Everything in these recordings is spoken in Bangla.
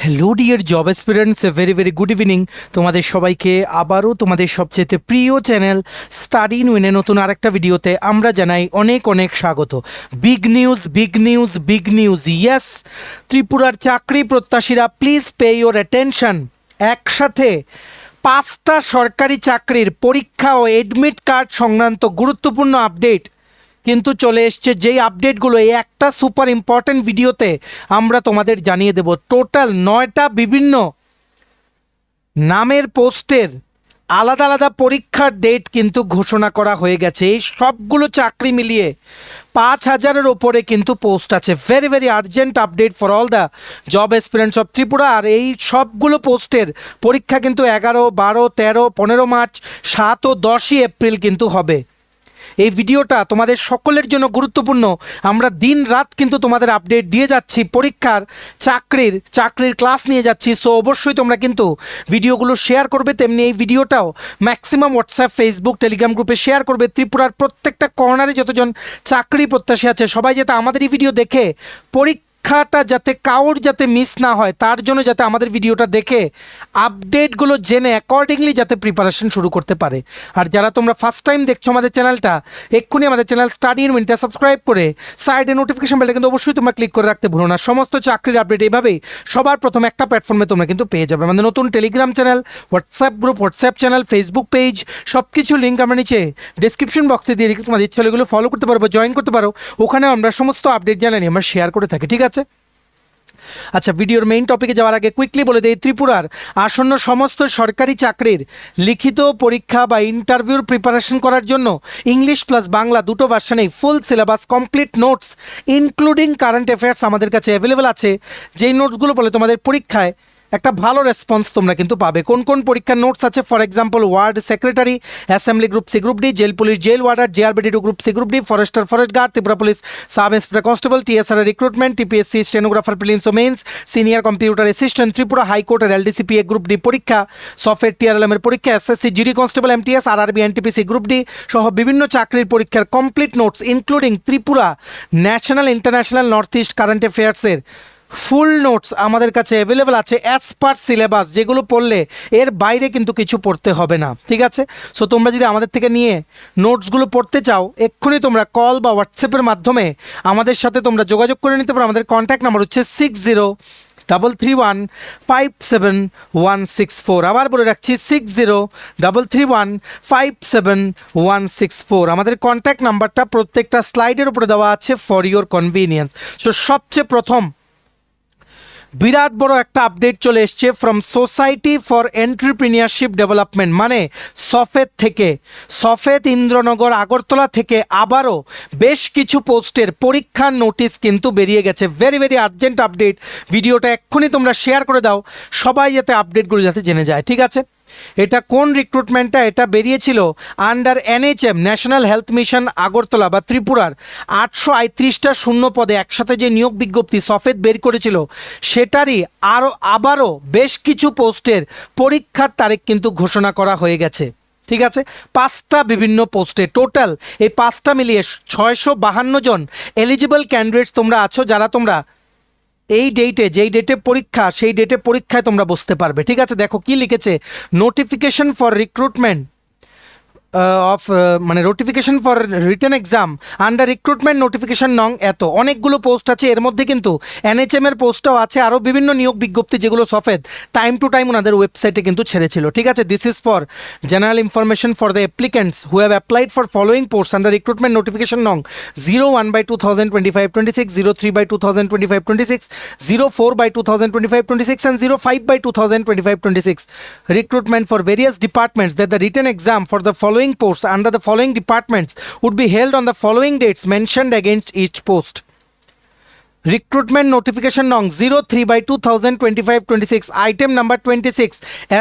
Hello dear job aspirants, very good evening. তোমাদের সবাইকে আবারও তোমাদের সবচেয়ে প্রিয় চ্যানেল স্টাডি ইন উইনে নতুন আরেকটা ভিডিওতে আমরা জানাই অনেক স্বাগত। বিগ নিউজ ইয়েস, ত্রিপুরার চাকরি প্রত্যাশীরা প্লিজ পে ইওর অ্যাটেনশন। একসাথে 5টা সরকারি চাকরির পরীক্ষা ও এডমিট কার্ড সংক্রান্ত গুরুত্বপূর্ণ আপডেট কিন্তু চলে এসছে। যেই আপডেটগুলো এই একটা সুপার ইম্পর্ট্যান্ট ভিডিওতে আমরা তোমাদের জানিয়ে দেব। টোটাল 9টা বিভিন্ন নামের পোস্টের আলাদা পরীক্ষার ডেট কিন্তু ঘোষণা করা হয়ে গেছে। এই সবগুলো চাকরি মিলিয়ে 5,000-এর ওপরে কিন্তু পোস্ট আছে। Very urgent update for all the job aspirants of Tripura. আর এই সবগুলো পোস্টের পরীক্ষা কিন্তু 11, 12, 13, 15 মার্চ, 7 ও 10ই এপ্রিল কিন্তু হবে। এই ভিডিওটা তোমাদের সকলের জন্য গুরুত্বপূর্ণ। আমরা দিন রাত কিন্তু তোমাদের আপডেট দিয়ে যাচ্ছি, পরীক্ষার চাকরির ক্লাস নিয়ে যাচ্ছি। সো অবশ্যই তোমরা কিন্তু ভিডিওগুলো শেয়ার করবে, তেমনি এই ভিডিওটাও ম্যাক্সিমাম হোয়াটসঅ্যাপ, ফেসবুক, টেলিগ্রাম গ্রুপে শেয়ার করবে। ত্রিপুরার প্রত্যেকটা কর্নারে যতজন চাকরি প্রত্যাশী আছে সবাই যাতে আমাদের এই ভিডিও দেখে পরীক্ষাটা যাতে কাউর যাতে মিস না হয়, তার জন্য যাতে আমাদের ভিডিওটা দেখে আপডেটগুলো জেনে অ্যাকর্ডিংলি যাতে প্রিপারেশন শুরু করতে পারে। আর যারা তোমরা ফার্স্ট টাইম দেখছো আমাদের চ্যানেলটা, এক্ষুনি আমাদের চ্যানেল স্টাডি ইন উইনটা সাবস্ক্রাইব করে সাইডে নোটিফিকেশন বেলটা কিন্তু অবশ্যই তোমরা ক্লিক করে রাখতে ভুলো না। সমস্ত চাকরির আপডেট এইভাবেই সবার প্রথম একটা প্ল্যাটফর্মে তোমরা কিন্তু পেয়ে যাবে। আমাদের নতুন Telegram channel, WhatsApp group, WhatsApp channel, Facebook page, সব কিছু লিঙ্ক আমরা নিচে ডিসক্রিপশন বক্সে দিয়ে রেখেছি। তোমাদের ইচ্ছা হলে এগুলো ফলো করতে পারো বা জয়েন করতে পারো। ওখানেও আমরা সমস্ত আপডেট জানানি আমরা শেয়ার করে থাকি, ঠিক আছে? আচ্ছা, ভিডিওর মেইন টপিকে যাওয়ার আগে কুইকলি বলে দেই, ত্রিপুরার আসন্ন সমস্ত সরকারি চাকরির লিখিত পরীক্ষা বা ইন্টারভিউর প্রিপারেশন করার জন্য ইংলিশ প্লাস বাংলা দুটো ভার্সনেই full syllabus, complete notes including current affairs আমাদের কাছে অ্যাভেলেবেল আছে। যেই নোটসগুলো বলে তোমাদের পরীক্ষায় একটা ভালো রেসপন্স তোমরা কিন্তু পাবে। কোন পরীক্ষার নোটস আছে? For example, ward secretary, assembly group C group D, jail police jail warder, JRBD2 group C group D, forester forest guard, Tripura police sub inspector constable, TSR recruitment, TPSC stenographer prelims ও mains, senior computer assistant, Tripura হাইকোর্টের LDCPA গ্রুপ ডি পরীক্ষা, সফটওয়্যার TRLM এর পরীক্ষা, SSC GD constable MTS, RRB NTPC group D সহ বিভিন্ন চাকরির পরীক্ষার complete notes including Tripura national, international, north east current অ্যাফেয়ার্সের ফুল নোটস আমাদের কাছে অ্যাভেলেবেল আছে অ্যাজ পার সিলেবাস, যেগুলো পড়লে এর বাইরে কিন্তু কিছু পড়তে হবে না, ঠিক আছে? সো তোমরা যদি আমাদের থেকে নিয়ে নোটসগুলো পড়তে চাও, এক্ষুনি তোমরা কল বা হোয়াটসঅ্যাপের মাধ্যমে আমাদের সাথে তোমরা যোগাযোগ করে নিতে পারো। আমাদের কন্ট্যাক্ট নাম্বার হচ্ছে 6033157164। আবার বলে রাখছি 6033157164। আমাদের কন্ট্যাক্ট নাম্বারটা প্রত্যেকটা স্লাইডের উপরে দেওয়া আছে ফর ইওর কনভিনিয়েন্স। সো সবচেয়ে প্রথম বিরাট বড় একটা আপডেট চলে এসছে from society for entrepreneurship development, মানে সফেদ থেকে, সফেদ ইন্দ্রনগর আগরতলা থেকে আবারও বেশ কিছু পোস্টের পরীক্ষার নোটিশ কিন্তু বেরিয়ে গেছে। Very urgent update. ভিডিওটা এক্ষুনি তোমরা শেয়ার করে দাও, সবাই যাতে আপডেটগুলো যাতে জেনে যায়, ঠিক আছে? এটা কোন রিক্রুটমেন্টটা? এটা বেরিয়েছিল under NHM national health mission Agartala বা ত্রিপুরার 838টা শূন্য পদে একসাথে যে নিয়োগ বিজ্ঞপ্তি সফেদ বের করেছিল, সেটারই আবারও বেশ কিছু পোস্টের পরীক্ষার তারিখ কিন্তু ঘোষণা করা হয়ে গেছে, ঠিক আছে? 5টা বিভিন্ন পোস্টে টোটাল এই 5টা মিলিয়ে 652 জন এলিজিবল ক্যান্ডিডেটস তোমরা আছো, যারা তোমরা এই ডেটে, যেই ডেটে পরীক্ষা সেই ডেটে পরীক্ষায় তোমরা বসতে পারবে, ঠিক আছে? দেখো কি লিখেছে, নোটিফিকেশন ফর রিক্রুটমেন্ট মানে notification for written exam under recruitment notification নং এত। অনেকগুলো পোস্ট আছে, এর মধ্যে কিন্তু NHM এর পোস্টটাও আছে, আরও বিভিন্ন নিয়োগ বিজ্ঞপ্তি যেগুলো সফেদ টাইম টু টাইম ওনাদের ওয়েবসাইটে কিন্তু ছেড়েছিল, ঠিক আছে? This is for general information for the applicants who have applied for following post under recruitment notification নং 01/2025-26, 03/2025-26, 04/2025-26 and 05/2025-26 recruitment for various departments that the written exam for the following posts under the following departments would be held on the following dates mentioned against each post. Recruitment notification nong 03/2025-26, item number 26,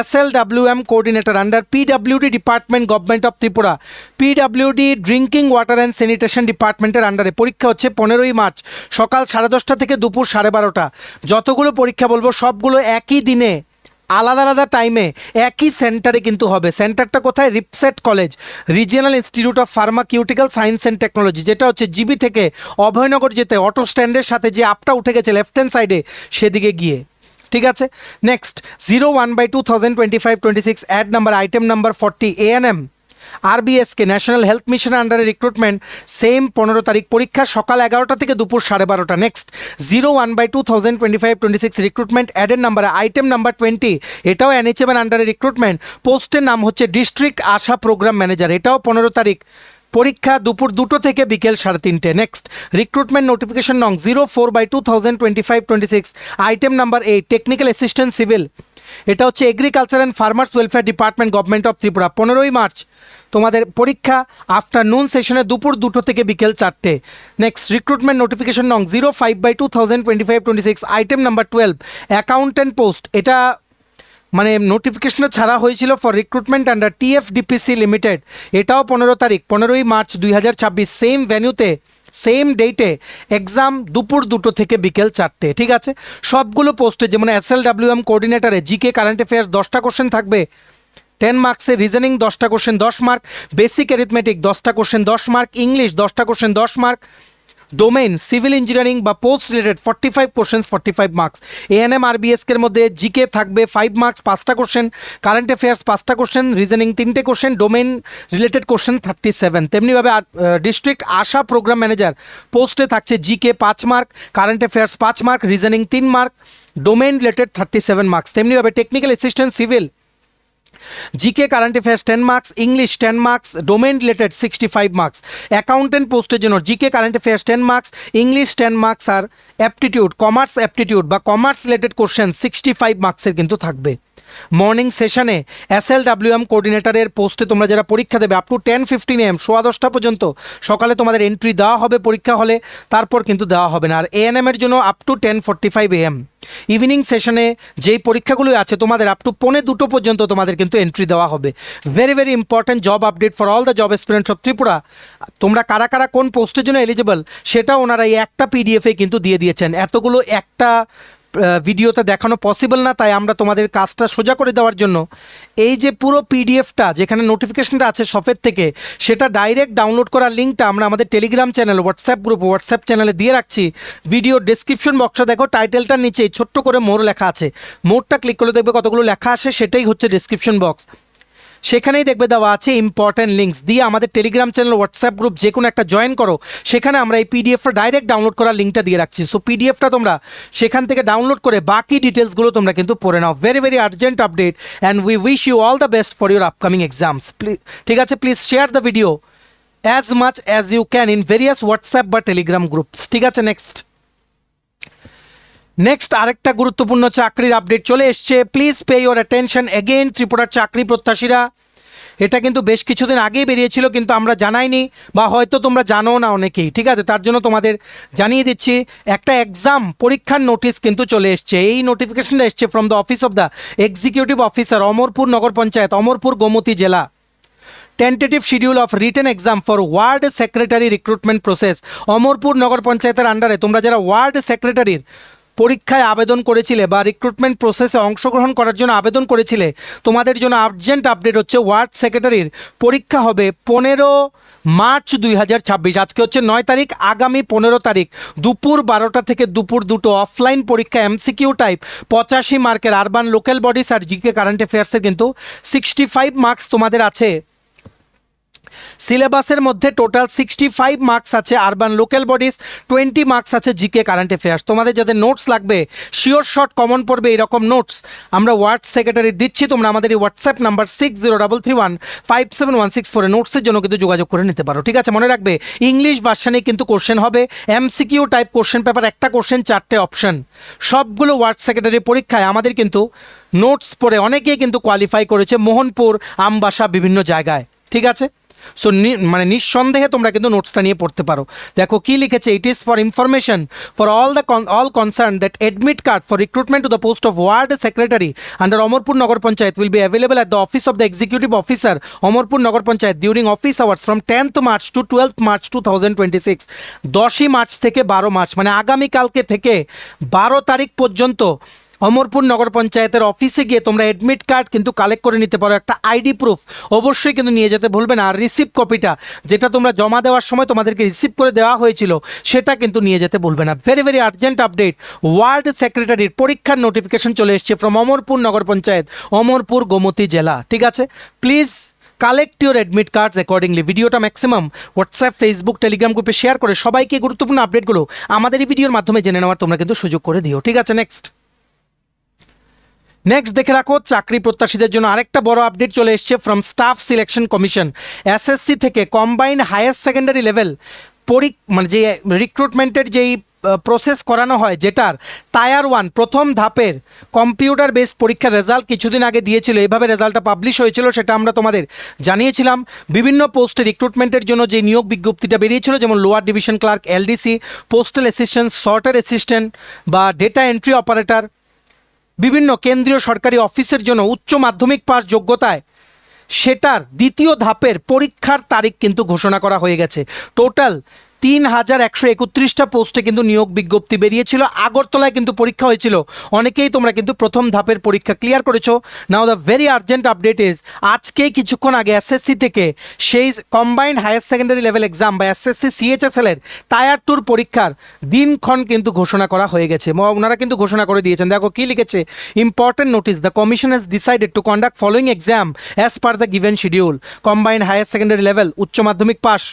SLWM coordinator under PWD department, government of Tripura, PWD drinking water and sanitation department এর আন্ডারে পরীক্ষা হচ্ছে 15ই মার্চ সকাল 10:30 থেকে দুপুর 12:30। যতগুলো পরীক্ষা বলবো সবগুলো একই দিনে আলাদা টাইমে একই সেন্টারে কিন্তু হবে। সেন্টারটা কোথায়? RIPSAT college, regional institute of pharmaceutical science and technology, যেটা হচ্ছে জিবি থেকে অভয়নগর যেতে অটো স্ট্যান্ডের সাথে যে আপটা উঠে গেছে লেফট হ্যান্ড সাইডে, সেদিকে গিয়ে, ঠিক আছে। Next 01/2025-26 ad number item number 40 ANM RBSK national health mission আন্ডারে রিক্রুটমেন্ট সেম 15 তারিখ পরীক্ষা সকাল 11টা থেকে দুপুর 12:30। নেক্সট 01/2025-26 রিক্রুটমেন্ট অ্যাডের নাম্বার আইটেম নাম্বার 20 এটাও NHM আন্ডারে রিক্রুটমেন্ট, পোস্টের নাম হচ্ছে ডিস্ট্রিক্ট আশা প্রোগ্রাম ম্যানেজার, এটাও 15 তারিখ পরীক্ষা দুপুর 2টো থেকে বিকেল 3:30। নেক্সট রিক্রুটমেন্ট নোটিফিকেশন নং 04/2025-26 item number 8 technical assistant civil, এটা হচ্ছে agriculture and farmers welfare department government of Tripura. 15ই মার্চ তোমাদের পরীক্ষা আফটারনুন সেশনে দুপুর 2টো থেকে বিকেল 4টে। নেক্সট রিক্রুটমেন্ট নোটিফিকেশন নং 05/2025-26 আইটেম নাম্বার 12 অ্যাকাউন্ট্যান্ট পোস্ট, এটা মানে নোটিফিকেশনে ছাড়া হয়েছিল for recruitment under TFDPC limited, এটাও 15 তারিখ 15ই মার্চ 2026 সেম ভেন্যুতে সেম ডেটে এক্সাম দুপুর 2টো থেকে বিকেল 4টে। ঠিক আছে, সবগুলো পোস্টে যেমন SLWM কোঅর্ডিনেটরে জিকে কারেন্ট অ্যাফেয়ার্স 10টা কোশ্চেন থাকবে 10 মার্কসে, রিজনিং 10টা কোশ্চেন 10 মার্ক, বেসিক অ্যারিথমেটিক 10টা কোশ্চেন 10 মার্ক, ইংলিশ 10টা question 10 mark, domain civil engineering বা post related 45 questions 45 marks. ANM RBSK এর মধ্যে জিকে থাকবে 5 মার্কস 5টা কোশ্চেন, কারেন্ট অ্যাফেয়ার্স 5টা কোশ্চেন, রিজনিং 3টে কোশ্চেন, ডোমেইন রিলেটেড কোশ্চেন 37। তেমনিভাবে ডিস্ট্রিক্ট আশা প্রোগ্রাম ম্যানেজার পোস্টে থাকছে GK 5 mark, current affairs 5 mark, reasoning 3 mark, domain related 37 marks. তেমনিভাবে technical assistant civil GK current affairs 10 marks, English 10 marks, domain related 65 marks. Accountant পোস্টের জন্য GK current affairs 10 marks, English 10 marks আর অ্যাপটিটিউড কমার্স অ্যাপটিটিউড বা কমার্স রিলেটেড কোশ্চেন 65 মার্কসের কিন্তু থাকবে। মর্নিং সেশনে SLWM কোঅর্ডিনেটরের পোস্টে তোমরা যারা পরীক্ষা দেবে আপ টু 10:15 AM 10:15 পর্যন্ত সকালে তোমাদের এন্ট্রি দেওয়া হবে পরীক্ষা হলে, তারপর কিন্তু দেওয়া হবে না। আর ANM এর জন্য আপ টু 10:45 AM ইভিনিং সেশনে যেই পরীক্ষাগুলো আছে তোমাদের আপ টু 1:45 পর্যন্ত তোমাদের কিন্তু এন্ট্রি দেওয়া হবে। Very very important job update for all the job aspirants of Tripura. তোমরা কারা কারা কোন পোস্টের জন্য এলিজিবল সেটা ওনারা এই একটা PDF কিন্তু দিয়ে দিয়েছেন। এতগুলো একটা ভিডিওতে দেখানো পসিবল না, তাই আমরা তোমাদের কাজটা সোজা করে দেওয়ার জন্য এই যে পুরো PDFটা যেখানে নোটিফিকেশনটা আছে সফের থেকে, সেটা ডাইরেক্ট ডাউনলোড করার লিঙ্কটা আমরা আমাদের টেলিগ্রাম চ্যানেল হোয়াটসঅ্যাপ চ্যানেলে দিয়ে রাখছি। ভিডিও ডেসক্রিপশন বক্সটা দেখো, টাইটেলটার নিচে ছোট্ট করে মোর লেখা আছে, মোরটা ক্লিক করলে দেখবে কতগুলো লেখা আসে, সেটাই হচ্ছে ডেসক্রিপশন বক্স। সেখানেই দেখবে দেওয়া আছে ইম্পর্ট্যান্ট লিঙ্কস, দিয়ে আমাদের টেলিগ্রাম চ্যানেল হোয়াটসঅ্যাপ গ্রুপ যে কোনো একটা জয়েন করো, সেখানে আমরা এই PDFটা ডাইরেক্ট ডাউনলোড করার লিঙ্কটা দিয়ে রাখছি। সো PDFটা তোমরা সেখান থেকে ডাউনলোড করে বাকি ডিটেলসগুলো তোমরা কিন্তু পড়ে নাও। Very very urgent update and we wish you all the best for your upcoming exams. ঠিক আছে, please share the video as much as you can in various WhatsApp বা টেলিগ্রাম গ্রুপস। ঠিক আছে, নেক্সট আরেকটা গুরুত্বপূর্ণ চাকরির আপডেট চলে এসছে। Please pay your attention again ত্রিপুরার চাকরি প্রত্যাশীরা। এটা কিন্তু বেশ কিছুদিন আগেই বেরিয়েছিল, কিন্তু আমরা জানাইনি বা হয়তো তোমরা জানো না অনেকেই। ঠিক আছে, তার জন্য তোমাদের জানিয়ে দিচ্ছি, একটা এক্সাম পরীক্ষার নোটিশ কিন্তু চলে এসছে। এই নোটিফিকেশনটা এসছে from the office of the executive officer Amarpur Nagar panchayat, Amarpur Gomati জেলা। Tentative schedule of written exam for ward secretary recruitment process. Amarpur Nagar পঞ্চায়েতের আন্ডারে তোমরা যারা ওয়ার্ড সেক্রেটারির পরীক্ষায় আবেদন করেছিলে বা রিক্রুটমেন্ট প্রসেসে অংশগ্রহণ করার জন্য আবেদন করেছিলে, তোমাদের জন্য আর্জেন্ট আপডেট হচ্ছে ওয়ার্ড সেক্রেটারির পরীক্ষা হবে 15 মার্চ 2026। আজকে হচ্ছে 9 তারিখ, আগামী 15 তারিখ দুপুর 12টা থেকে দুপুর 2টো অফলাইন পরীক্ষা, MCQ টাইপ 85 মার্কের, আরবান লোকাল বডিস আর জিকে কারেন্ট অ্যাফেয়ার্সের কিন্তু 65 মার্কস তোমাদের আছে। সিলেবাসের মধ্যে টোটাল 65 মার্কস আছে আরবান লোকাল বডিজ, 20 মার্কস আছে জিকে কারেন্ট অ্যাফেয়ার্স। তোমাদের যাদের নোটস লাগবে, শিওর শর্ট কমন পড়বে এরকম নোটস আমরা ওয়ার্ড সেক্রেটারি দিচ্ছি। তোমরা আমাদের এই হোয়াটসঅ্যাপ নাম্বার 6033157164 নোটসের জন্য কিন্তু যোগাযোগ করে নিতে পারো। ঠিক আছে, মনে রাখবে ইংলিশ ভার্সানে কিন্তু কোশ্চেন হবে, MCQ টাইপ কোশ্চেন পেপার, একটা কোশ্চেন 4টে অপশন। সবগুলো ওয়ার্ড সেক্রেটারি পরীক্ষায় আমাদের কিন্তু নোটস পড়ে অনেকেই কিন্তু কোয়ালিফাই করেছে, মোহনপুর, আমবাসা, বিভিন্ন জায়গায়। ঠিক আছে, সো মানে নিঃসন্দেহে তোমরা কিন্তু নোটসটা নিয়ে পড়তে পারো। দেখো কি লিখেছে, it is for information for all concern that admit card for recruitment to the post of ward secretary under Amarpur Nagar panchayat will be available at the office of the executive officer Amarpur Nagar panchayat during office hours from 10th March to 12th March 2026। 10ই মার্চ থেকে 12 মার্চ মানে আগামীকালকে থেকে 12 তারিখ পর্যন্ত অমরপুর নগর পঞ্চায়েতের অফিসে গিয়ে তোমরা অ্যাডমিট কার্ড কিন্তু কালেক্ট করে নিতে পারো, একটা আইডি প্রুফ অবশ্যই কিন্তু নিয়ে যেতে ভুলবে না। আর রিসিভ কপিটা যেটা তোমরা জমা দেওয়ার সময় তোমাদেরকে রিসিভ করে দেওয়া হয়েছিল সেটা কিন্তু নিয়ে যেতে ভুলবে না। Very very urgent update, ward সেক্রেটারির পরীক্ষার নোটিফিকেশন চলে এসছে ফ্রম অমরপুর নগর পঞ্চায়েত, অমরপুর গোমতী জেলা। ঠিক আছে, please collect your admit cards accordingly. ভিডিওটা ম্যাক্সিমাম হোয়াটসঅ্যাপ, ফেসবুক, টেলিগ্রাম গ্রুপে শেয়ার করে সবাইকে গুরুত্বপূর্ণ আপডেটগুলো আমাদের এই ভিডিওর মাধ্যমে জেনে নেওয়ার তোমরা কিন্তু সুযোগ করে দিও। ঠিক আছে, নেক্সট দেখে রাখো, চাকরি প্রত্যাশীদের জন্য আরেকটা বড় আপডেট চলে এসছে from staff selection commission. SSC থেকে কম্বাইন্ড হায়ার সেকেন্ডারি লেভেল মানে যে রিক্রুটমেন্টের যেই প্রসেস করানো হয়, যেটার টায়ার 1 প্রথম ধাপের কম্পিউটার বেস পরীক্ষার রেজাল্ট কিছুদিন আগে দিয়েছিল। এইভাবে রেজাল্টটা পাবলিশ হয়েছিল, সেটা আমরা তোমাদের জানিয়েছিলাম। বিভিন্ন পোস্টে রিক্রুটমেন্টের জন্য যে নিয়োগ বিজ্ঞপ্তিটা বেরিয়েছিল, যেমন lower division clerk, LDC, postal assistant, sorter assistant বা ডেটা এন্ট্রি অপারেটর, বিভিন্ন কেন্দ্রীয় সরকারি অফিসের জন্য উচ্চ মাধ্যমিক পাস যোগ্যতায় সেটার দ্বিতীয় ধাপের পরীক্ষার তারিখ কিন্তু ঘোষণা করা হয়ে গেছে। টোটাল 3131টা পোস্টে কিন্তু নিয়োগ বিজ্ঞপ্তি বেরিয়েছিল। আগরতলায় কিন্তু পরীক্ষা হয়েছিল, অনেকেই তোমরা কিন্তু প্রথম ধাপের পরীক্ষা ক্লিয়ার করেছো। Now the very urgent update is, আজকেই কিছুক্ষণ আগে এসএসসি থেকে সেই combined higher secondary level exam বা এসএসসি সিএইচএসএল এর টায়ার 2 পরীক্ষার দিনক্ষণ কিন্তু ঘোষণা করা হয়ে গেছে। ওনারা কিন্তু ঘোষণা করে দিয়েছেন। দেখো কি লিখেছে, important notice, the commission has decided to conduct following exam as per the given schedule. Combined higher secondary level উচ্চ মাধ্যমিক পাস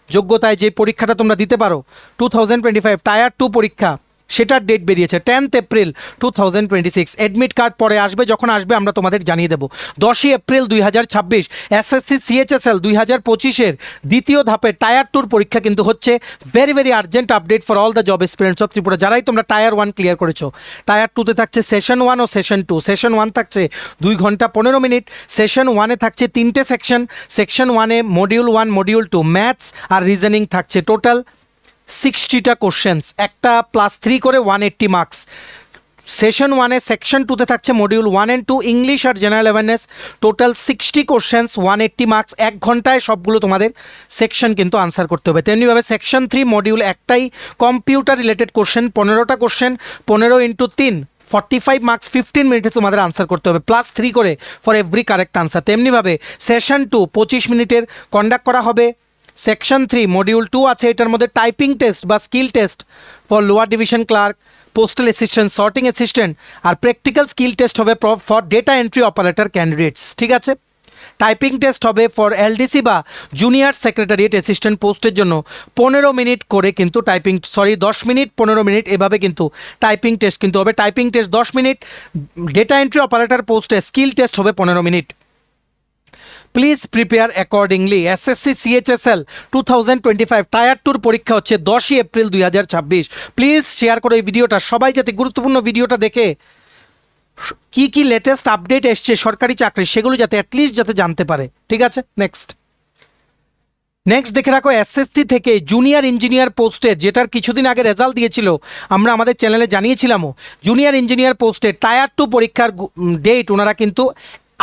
যোগ্যতায় যে পরীক্ষাটা তোমরা দিতে পারো 2025 টায়ার 2 পরীক্ষা, সেটার ডেট বেরিয়েছে 10th এপ্রিল 2026। অ্যাডমিট কার্ড পরে আসবে, যখন আসবে আমরা তোমাদের জানিয়ে দেবো। 10ই এপ্রিল 2026 এসএসসি সিএইচএসএল 2025-এর দ্বিতীয় ধাপের টায়ার 2 পরীক্ষা কিন্তু হচ্ছে। Very very urgent update for all the job aspirants of Tripura. যারাই তোমরা টায়ার 1 ক্লিয়ার করেছো, টায়ার 2-তে থাকছে সেশন 1 ও সেশন 2। সেশন 1 থাকছে 2 ঘন্টা 15 মিনিট, সেশন 1-এ থাকছে 3টে সেকশন। সেকশন 1-এ মডিউল 1, মডিউল 2 ম্যাথস আর রিজনিং থাকছে। টোটাল 60টা কোশ্চেন্স, একটা +3 করে 180 মার্কস। সেশন 1-এ সেকশন 2-তে থাকছে মডিউল 1 and 2 ইংলিশ আর general awareness. Total 60 questions, 180 marks. 1 ঘন্টায় সবগুলো তোমাদের সেকশন কিন্তু আনসার করতে হবে। তেমনিভাবে সেকশন 3 মডিউল একটাই কম্পিউটার রিলেটেড কোশ্চেন, 15টা কোশ্চেন, 15 × 3 45 মার্কস, 15 মিনিটে তোমাদের আনসার করতে হবে, +3 করে ফর এভরি কারেক্ট আনসার। তেমনিভাবে সেশন 2 25 মিনিটের কন্ডাক্ট করা হবে। সেকশন 3 মডিউল 2 আছে, এটার মধ্যে টাইপিং টেস্ট বা skill test for lower division clerk, postal assistant, sorting assistant, আর প্র্যাকটিক্যাল স্কিল টেস্ট হবে for data entry operator candidates. ঠিক আছে, টাইপিং টেস্ট হবে ফর এলডিসি বা জুনিয়র সেক্রেটারিয়েট অ্যাসিস্ট্যান্ট পোস্টের জন্য 15 মিনিট করে কিন্তু 10 মিনিট 15 মিনিট এভাবে কিন্তু টাইপিং টেস্ট কিন্তু হবে। Typing test 10 minute, data entry operator পোস্টে স্কিল টেস্ট হবে 15 minute. Please prepare accordingly. SSC CHSL 2025 tyre 2 পরীক্ষা হচ্ছে 10ই এপ্রিল 2026। প্লিজ শেয়ার করো এই ভিডিওটা, সবাই যাতে গুরুত্বপূর্ণ ভিডিওটা দেখে কি লেটেস্ট আপডেট এসছে সরকারি চাকরি সেগুলো যাতে অ্যাটলিস্ট যাতে জানতে পারে। ঠিক আছে, নেক্সট দেখে রাখো, এসএসসি থেকে জুনিয়র ইঞ্জিনিয়ার পোস্টের, যেটার কিছুদিন আগে রেজাল্ট দিয়েছিল, আমরা আমাদের চ্যানেলে জানিয়েছিলামও, জুনিয়র ইঞ্জিনিয়ার পোস্টের টায়ার 2 পরীক্ষার ডেট ওনারা কিন্তু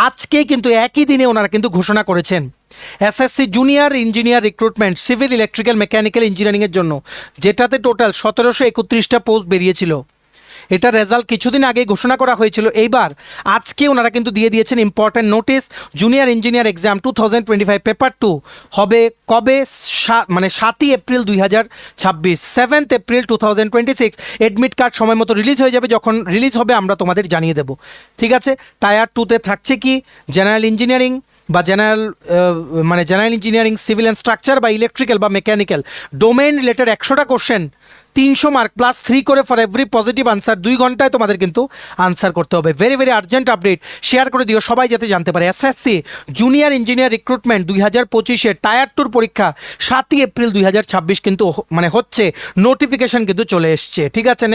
আজকেই কিন্তু একই দিনে ওনারা কিন্তু ঘোষণা করেছেন। SSC junior engineer recruitment civil, electrical, mechanical ইঞ্জিনিয়ারিংয়ের জন্য, যেটাতে টোটাল 1731টা পোস্ট বেরিয়েছিল। এটা রেজাল্ট কিছুদিন আগে ঘোষণা করা হয়েছিল। এইবার আজকে ওনারা কিন্তু দিয়ে দিয়েছেন important notice. Junior engineer exam 2025 paper 2 হবে কবে, মানে 7ই April 2026, 7th April 2026। Admit card সময় মতো রিলিজ হয়ে যাবে, যখন রিলিজ হবে আমরা তোমাদের জানিয়ে দেব। ঠিক আছে, টায়ার 2-তে থাকছে কি, জেনারেল ইঞ্জিনিয়ারিং বা general engineering, civil and structure বা ইলেকট্রিক্যাল বা মেকানিক্যাল ডোমেন রিলেটেড 100টা কোশ্চেন, 300 মার্ক, +3 করে ফর এভরি পজিটিভ আনসার। 2 ঘন্টায় তোমাদের কিন্তু আনসার করতে হবে। Very very urgent update, share করে দিও, সবাই যাতে জানতে পারে। এসএসসি জুনিয়র ইঞ্জিনিয়ার রিক্রুটমেন্ট 2025-এর টায়ার 2 পরীক্ষা 7ই এপ্রিল 2026 কিন্তু হচ্ছে, নোটিফিকেশন কিন্তু চলে এসছে। ঠিক আছে,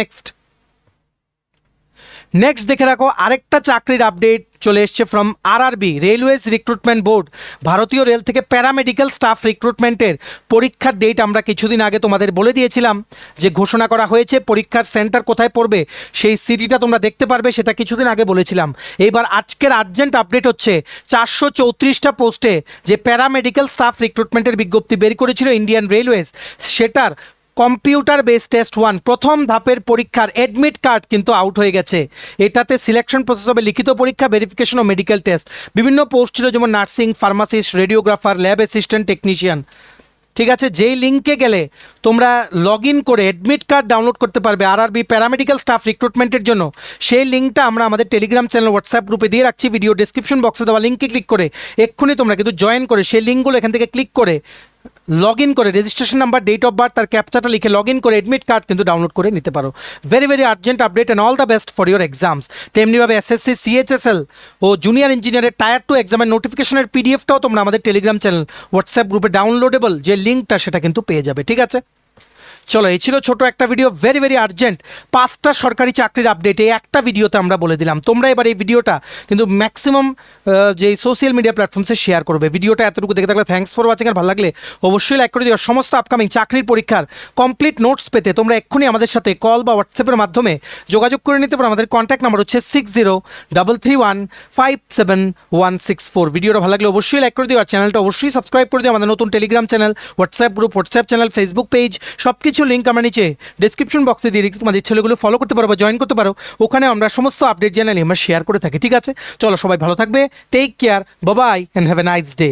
নেক্সট দেখে রাখো, আরেকটা চাকরির আপডেট চলে এসছে from RRB railways recruitment board. ভারতীয় রেল থেকে প্যারামেডিক্যাল স্টাফ রিক্রুটমেন্টের পরীক্ষার ডেট আমরা কিছুদিন আগে তোমাদের বলে দিয়েছিলাম যে ঘোষণা করা হয়েছে। পরীক্ষার সেন্টার কোথায় পড়বে সেই সিটিটা তোমরা দেখতে পারবে, সেটা কিছুদিন আগে বলেছিলাম। এইবার আজকের আর্জেন্ট আপডেট হচ্ছে 434টা পোস্টে যে প্যারামেডিক্যাল স্টাফ রিক্রুটমেন্টের বিজ্ঞপ্তি বের করেছিল ইন্ডিয়ান রেলওয়েজ, সেটার কম্পিউটার বেস টেস্ট 1 প্রথম ধাপের পরীক্ষার অ্যাডমিট কার্ড কিন্তু আউট হয়ে গেছে। এটাতে সিলেকশন প্রসেস হবে লিখিত পরীক্ষা, ভেরিফিকেশন ও মেডিকেল টেস্ট। বিভিন্ন পোস্ট ছিল যেমন nursing, pharmacist, radiographer, lab assistant, technician. ঠিক আছে, যেই লিঙ্কে গেলে তোমরা লগ ইন করে অ্যাডমিট কার্ড ডাউনলোড করতে পারবে আরআরবি প্যারামেডিক্যাল স্টাফ রিক্রুটমেন্টের জন্য, সেই লিঙ্কটা আমরা আমাদের টেলিগ্রাম চ্যানেল, হোয়াটসঅ্যাপ গ্রুপে দিয়ে রাখছি। ভিডিও ডিসক্রিপশন বক্সে দেওয়া লিঙ্কে ক্লিক করে এক্ষুনি তোমরা কিন্তু জয়েন করে সেই লিঙ্কগুলো এখান থেকে ক্লিক করে লগ ইন করে registration number, date of birth, তার ক্যাপচাটা লিখে লগ ইন করে অ্যাডমিট কার্ড কিন্তু ডাউনলোড করে নিতে পারো। Very very urgent update and all the best for your exams. তেমনিভাবে এসএসসি, সিএইচএসএল ও জুনিয়র ইঞ্জিনিয়ারের টায়ার 2 এক্সামের নোটিফিকেশনের পিডিএফটাও তোমরা আমাদের টেলিগ্রাম চ্যানেল, হোয়াটসঅ্যাপ গ্রুপে ডাউনলোডেবল যে লিঙ্কটা সেটা কিন্তু পেয়ে যাবে। ঠিক আছে, চলো এই ছিল ছোট একটা ভিডিও, ভেরি ভেরি আর্জেন্ট 5টা সরকারি চাকরির আপডেট এই একটা ভিডিওতে আমরা বলে দিলাম। তোমরা এবার এই ভিডিওটা কিন্তু ম্যাক্সিমাম যে সোশ্যাল মিডিয়া প্ল্যাটফর্মসে শেয়ার করবে। ভিডিওটা এতটুকু দেখে থাকলে থ্যাঙ্কস ফর ওয়াচিং, আর ভালো লাগলে অবশ্যই লাইক করে দিও। সমস্ত আপকামিং চাকরির পরীক্ষার কমপ্লিট নোটস পেতে তোমরা এক্ষুনি আমাদের সাথে কল বা হোয়াটসঅ্যাপের মাধ্যমে যোগাযোগ করে নিতে পারো। আমাদের কন্ট্যাক্ট নাম্বার হচ্ছে 6033157164। ভিডিওটা ভালো লাগলে অবশ্যই লাইক করে দিও, আর চ্যানেলটা অবশ্যই সাবস্ক্রাইব করে দিও। আমাদের নতুন Telegram channel, WhatsApp group, WhatsApp channel, Facebook page সব কিছু লিঙ্ক আমরা নিচে ডেসক্রিপশন বক্সে দিয়ে রেখেছি। তোমাদের ছেলেগুলো ফলো করতে পারো বা জয়েন করতে পারো, ওখানে আমরা সমস্ত আপডেট চ্যানেলে আমরা শেয়ার করে থাকি। ঠিক আছে, চলো সবাই ভালো থাকবে, take care, bye bye and have a nice day.